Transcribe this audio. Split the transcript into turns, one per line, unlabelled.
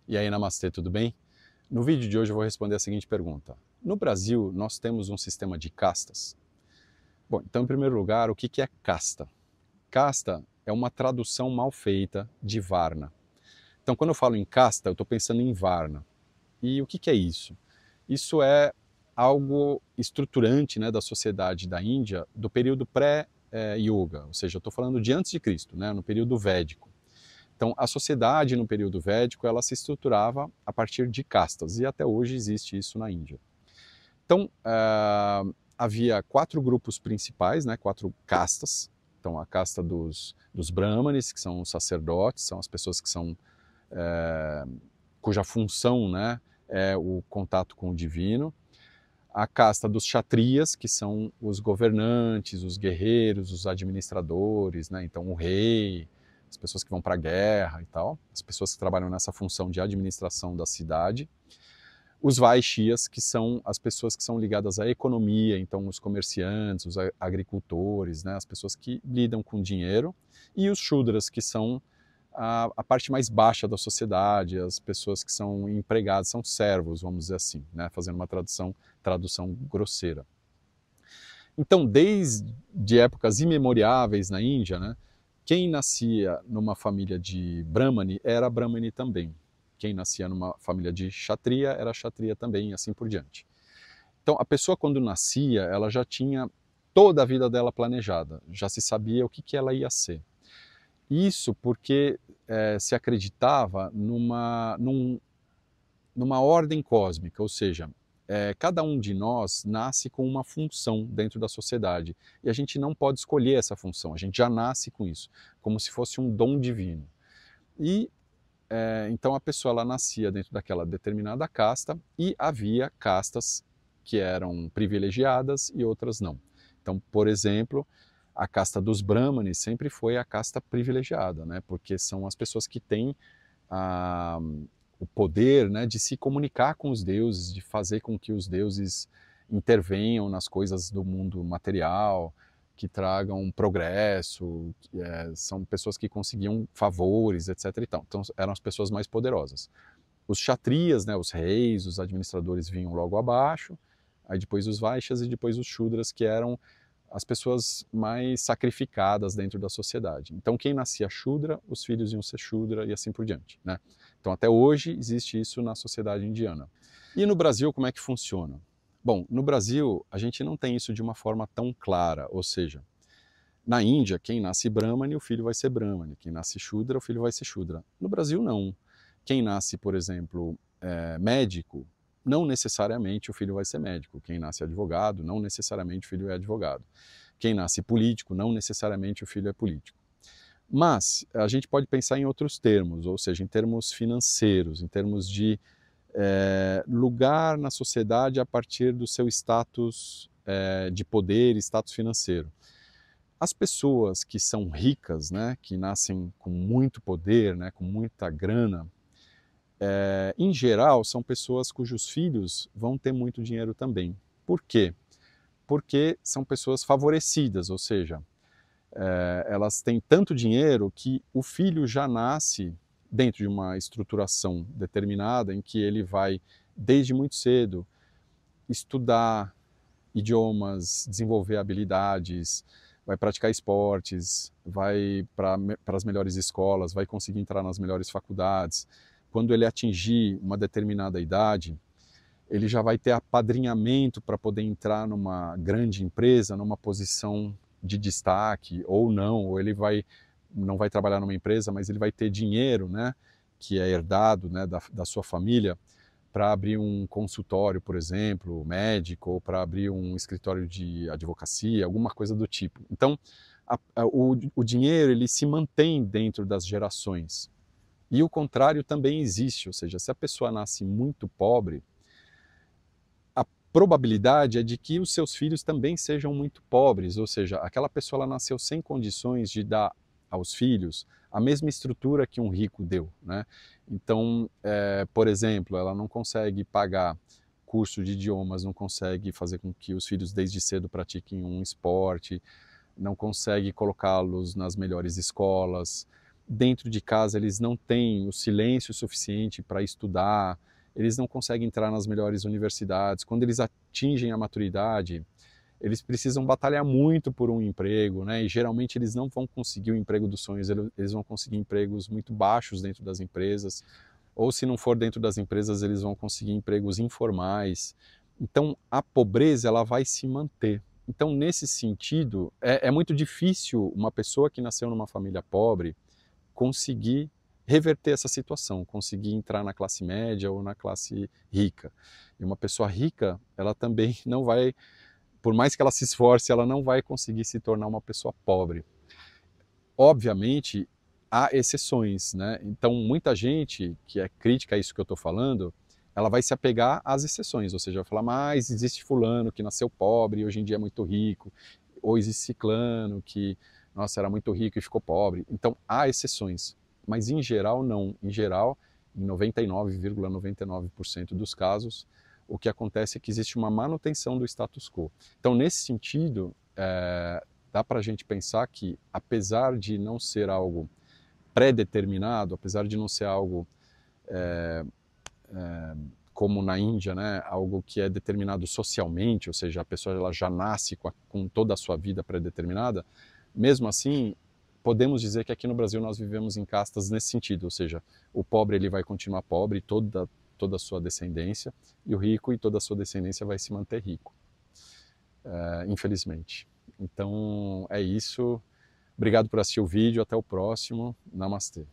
E aí, namastê, tudo bem? No vídeo de hoje eu vou responder a seguinte pergunta. No Brasil, nós temos um sistema de castas? Bom, então, em primeiro lugar, o que é casta? Casta é uma tradução mal feita de Varna. Então, quando eu falo em casta, eu estou pensando em Varna. E o que é isso? Isso é algo estruturante, né, da sociedade da Índia do período pré-yoga, ou seja, eu estou falando de antes de Cristo, né, no período védico. Então, a sociedade no período védico ela se estruturava a partir de castas e até hoje existe isso na Índia. Então, havia 4 grupos principais, né, 4 castas. Então, a casta dos brahmanes, que são os sacerdotes, são as pessoas que são cuja função, né, é o contato com o divino. A casta dos kshatriyas, que são os governantes, os guerreiros, os administradores, né, então o rei, as pessoas que vão para a guerra e tal, as pessoas que trabalham nessa função de administração da cidade. Os Vaishyas, que são as pessoas que são ligadas à economia, então os comerciantes, os agricultores, né, as pessoas que lidam com dinheiro. E os Shudras, que são a parte mais baixa da sociedade, as pessoas que são empregadas, são servos, vamos dizer assim, né, fazendo uma tradução grosseira. Então, desde épocas imemoriáveis na Índia, né, quem nascia numa família de Brahmani era Brahmani também. Quem nascia numa família de Kshatriya era Kshatriya também, e assim por diante. Então, a pessoa quando nascia, ela já tinha toda a vida dela planejada, já se sabia o que ela ia ser. Isso porque se acreditava numa ordem cósmica, ou seja, cada um de nós nasce com uma função dentro da sociedade e a gente não pode escolher essa função, a gente já nasce com isso, como se fosse um dom divino. E então a pessoa ela nascia dentro daquela determinada casta e havia castas que eram privilegiadas e outras não. Então, por exemplo, a casta dos brahmanes sempre foi a casta privilegiada, né? Porque são as pessoas que têm a, o poder, né, de se comunicar com os deuses, de fazer com que os deuses intervenham nas coisas do mundo material, que tragam progresso, são pessoas que conseguiam favores, etc. Então eram as pessoas mais poderosas. Os kshatriyas, né, os reis, os administradores vinham logo abaixo, aí depois os vaixas e depois os shudras, que eram as pessoas mais sacrificadas dentro da sociedade. Então quem nascia shudra, os filhos iam ser shudra e assim por diante, né? Então até hoje existe isso na sociedade indiana. E no Brasil como é que funciona? Bom, no Brasil a gente não tem isso de uma forma tão clara, ou seja, na Índia quem nasce brahmane o filho vai ser brahmane, quem nasce shudra o filho vai ser shudra. No Brasil não. Quem nasce, por exemplo, médico, não necessariamente o filho vai ser médico. Quem nasce advogado, não necessariamente o filho é advogado. Quem nasce político, não necessariamente o filho é político. Mas a gente pode pensar em outros termos, ou seja, em termos financeiros, em termos de lugar na sociedade a partir do seu status de poder, status financeiro. As pessoas que são ricas, né, que nascem com muito poder, né, com muita grana, em geral, são pessoas cujos filhos vão ter muito dinheiro também. Por quê? Porque são pessoas favorecidas, ou seja, elas têm tanto dinheiro que o filho já nasce dentro de uma estruturação determinada em que ele vai, desde muito cedo, estudar idiomas, desenvolver habilidades, vai praticar esportes, vai para as melhores escolas, vai conseguir entrar nas melhores faculdades. Quando ele atingir uma determinada idade, ele já vai ter apadrinhamento para poder entrar numa grande empresa, numa posição de destaque, ou não, ou ele não vai trabalhar numa empresa, mas ele vai ter dinheiro, né, que é herdado, né, da sua família, para abrir um consultório, por exemplo, médico, ou para abrir um escritório de advocacia, alguma coisa do tipo. Então, o dinheiro ele se mantém dentro das gerações. E o contrário também existe, ou seja, se a pessoa nasce muito pobre, a probabilidade é de que os seus filhos também sejam muito pobres, ou seja, aquela pessoa ela nasceu sem condições de dar aos filhos a mesma estrutura que um rico deu, né? Então, por exemplo, ela não consegue pagar curso de idiomas, não consegue fazer com que os filhos desde cedo pratiquem um esporte, não consegue colocá-los nas melhores escolas, dentro de casa eles não têm o silêncio suficiente para estudar, eles não conseguem entrar nas melhores universidades. Quando eles atingem a maturidade, eles precisam batalhar muito por um emprego, né? E geralmente eles não vão conseguir o emprego dos sonhos, eles vão conseguir empregos muito baixos dentro das empresas, ou se não for dentro das empresas, eles vão conseguir empregos informais. Então, a pobreza ela vai se manter. Então, nesse sentido, é muito difícil uma pessoa que nasceu numa família pobre conseguir reverter essa situação, conseguir entrar na classe média ou na classe rica. E uma pessoa rica, ela também não vai, por mais que ela se esforce, ela não vai conseguir se tornar uma pessoa pobre. Obviamente, há exceções, né? Então, muita gente que é crítica a isso que eu estou falando, ela vai se apegar às exceções, ou seja, vai falar, mas existe fulano que nasceu pobre e hoje em dia é muito rico, ou existe ciclano que, nossa, era muito rico e ficou pobre. Então, há exceções, mas em geral não. Em geral, em 99,99% dos casos, o que acontece é que existe uma manutenção do status quo. Então, nesse sentido, dá para a gente pensar que, apesar de não ser algo pré-determinado, apesar de não ser algo como na Índia, né, algo que é determinado socialmente, ou seja, a pessoa ela já nasce com toda a sua vida pré-determinada, mesmo assim, podemos dizer que aqui no Brasil nós vivemos em castas nesse sentido, ou seja, o pobre ele vai continuar pobre, toda a sua descendência, e o rico e toda a sua descendência vai se manter rico, infelizmente. Então é isso, obrigado por assistir o vídeo, até o próximo, namastê.